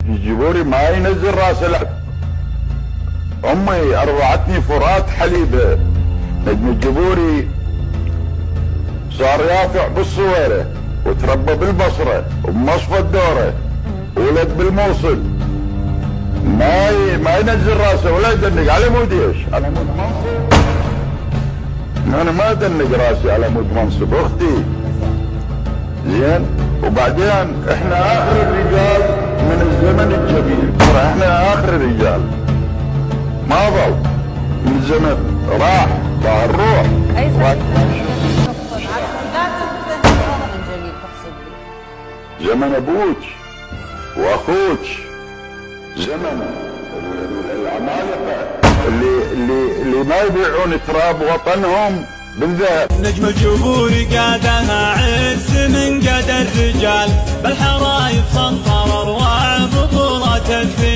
الجبوري ما ينزل راسه لك. امي ارضعتني فرات حليبه. نجم الجبوري صار يافع بالصويره وتربى بالبصره وبمصفى الدوره، ولد بالموصل. ما ينزل راسه ولا يدنق على مود ايش؟ على مود منصب. انا ما ادنق راسي على مود منصب اختي. زين. وبعدين احنا اخر الرجال من الزمن الجميل، احنا اخر الرجال ما ضل من الزمن، راح ضاع الروح. اي زمن جميل تقصد به؟ زمن ابوك واخوك، زمن العمالقه اللي ما يبيعون تراب وطنهم بالذهب. نجم الجبوري قادها عز من قدر الرجال، بالحرايب سنطر